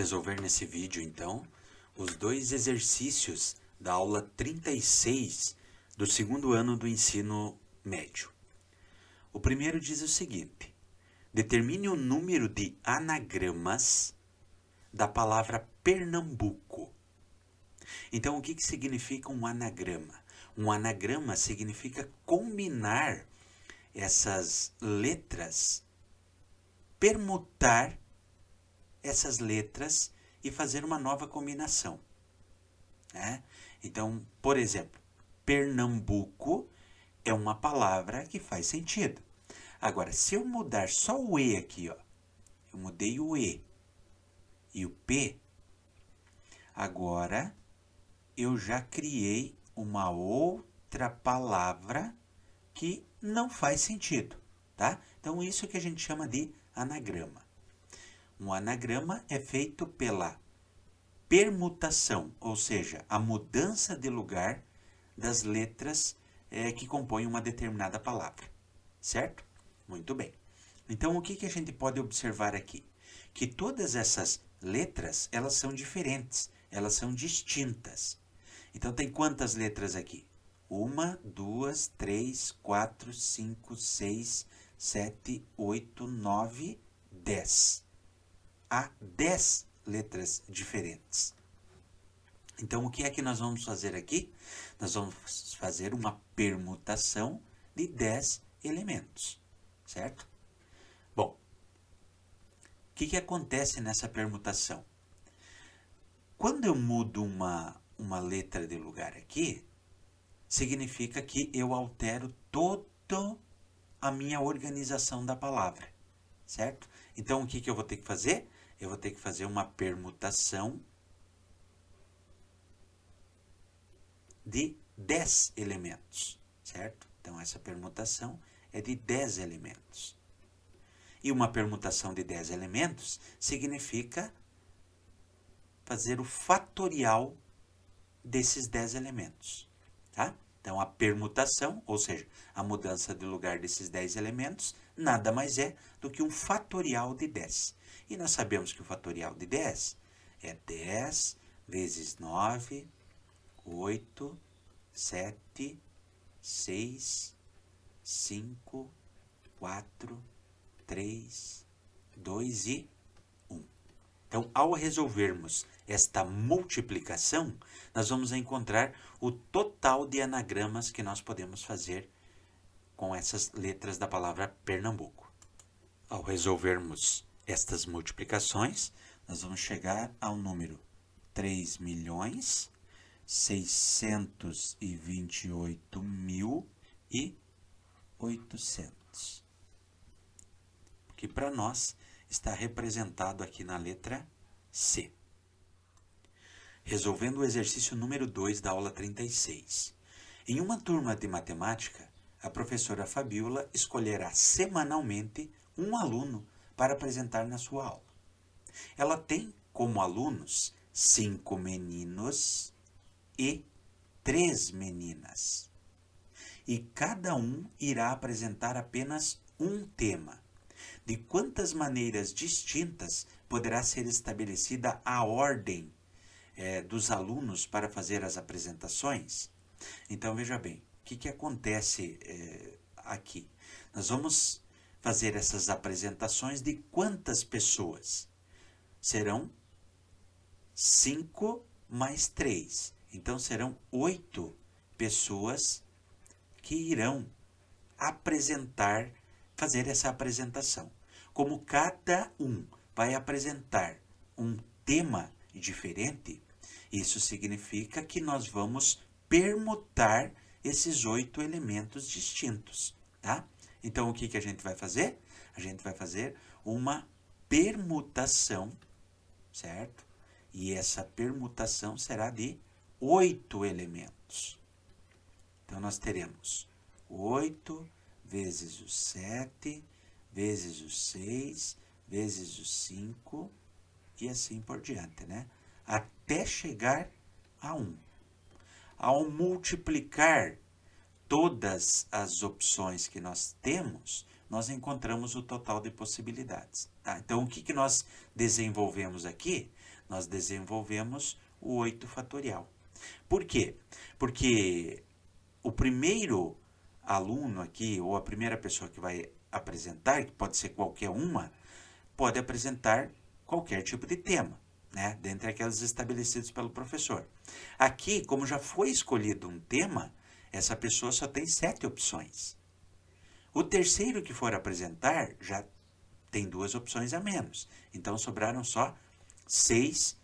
resolver nesse vídeo, então, os dois exercícios da aula 36 do segundo ano do ensino médio. O primeiro diz o seguinte: determine o número de anagramas da palavra Pernambuco. Então, o que significa um anagrama? Um anagrama significa combinar essas letras, permutar essas letras e fazer uma nova combinação, né? Então, por exemplo, Pernambuco é uma palavra que faz sentido. Agora, se eu mudar só o E aqui, ó, eu mudei o E e o P, agora eu já criei uma outra palavra que não faz sentido, tá? Então, isso que a gente chama de anagrama. Um anagrama é feito pela permutação, ou seja, a mudança de lugar das letras que compõem uma determinada palavra, certo? Muito bem. Então, o que a gente pode observar aqui? Que todas essas letras, elas são diferentes, elas são distintas. Então, tem quantas letras aqui? 1, 2, 3, 4, 5, 6, 7, 8, 9, 10. Há 10 letras diferentes. Então, o que é que nós vamos fazer aqui? Nós vamos fazer uma permutação de 10 elementos, certo? Bom, o que acontece nessa permutação? Quando eu mudo uma letra de lugar aqui, significa que eu altero toda a minha organização da palavra, certo? Então, o que eu vou ter que fazer? Eu vou ter que fazer uma permutação de 10 elementos, certo? Então, essa permutação é de 10 elementos. E uma permutação de 10 elementos significa fazer o fatorial desses 10 elementos, tá? Então, a permutação, ou seja, a mudança de lugar desses 10 elementos, nada mais é do que um fatorial de 10. E nós sabemos que o fatorial de 10 é 10 vezes 9, 8, 7, 6, 5, 4, 3, 2 e 1. Então, ao resolvermos esta multiplicação, nós vamos encontrar o total de anagramas que nós podemos fazer com essas letras da palavra Pernambuco. Ao resolvermos estas multiplicações, nós vamos chegar ao número 3.628.800, que para nós está representado aqui na letra C. Resolvendo o exercício número 2 da aula 36. Em uma turma de matemática, a professora Fabiola escolherá semanalmente um aluno para apresentar na sua aula. Ela tem como alunos 5 meninos e 3 meninas. E cada um irá apresentar apenas um tema. De quantas maneiras distintas poderá ser estabelecida a ordem dos alunos para fazer as apresentações? Então, veja bem, o que acontece aqui? Nós vamos fazer essas apresentações de quantas pessoas? Serão 5 mais 3. Então, serão 8 pessoas que irão fazer essa apresentação. Como cada um vai apresentar um tema diferente, isso significa que nós vamos permutar esses 8 elementos distintos, tá? Então, o que a gente vai fazer? A gente vai fazer uma permutação, certo? E essa permutação será de 8 elementos. Então, nós teremos 8 vezes o 7, vezes o 6, vezes o 5 e assim por diante, né? Até chegar a 1. Ao multiplicar todas as opções que nós temos, nós encontramos o total de possibilidades, tá? Então, o que nós desenvolvemos aqui? nós desenvolvemos o 8 fatorial. Por quê? Porque o primeiro aluno aqui, ou a primeira pessoa que vai apresentar, que pode ser qualquer uma, pode apresentar qualquer tipo de tema, né? Dentre aqueles estabelecidos pelo professor. Aqui, como já foi escolhido um tema, essa pessoa só tem 7 opções. O terceiro que for apresentar já tem 2 opções a menos. Então, sobraram só 6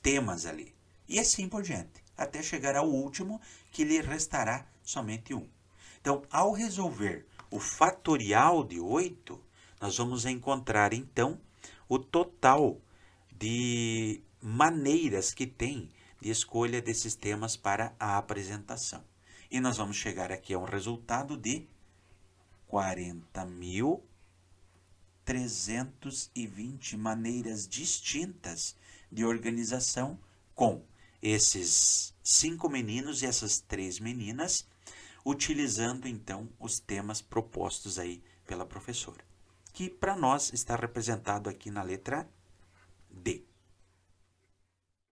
temas ali. E assim por diante, até chegar ao último, que lhe restará somente um. Então, ao resolver o fatorial de 8, nós vamos encontrar, então, o total de maneiras que tem de escolha desses temas para a apresentação. E nós vamos chegar aqui a um resultado de 40.320 maneiras distintas de organização, com esses 5 meninos e essas 3 meninas, utilizando então os temas propostos aí pela professora, que para nós está representado aqui na letra D.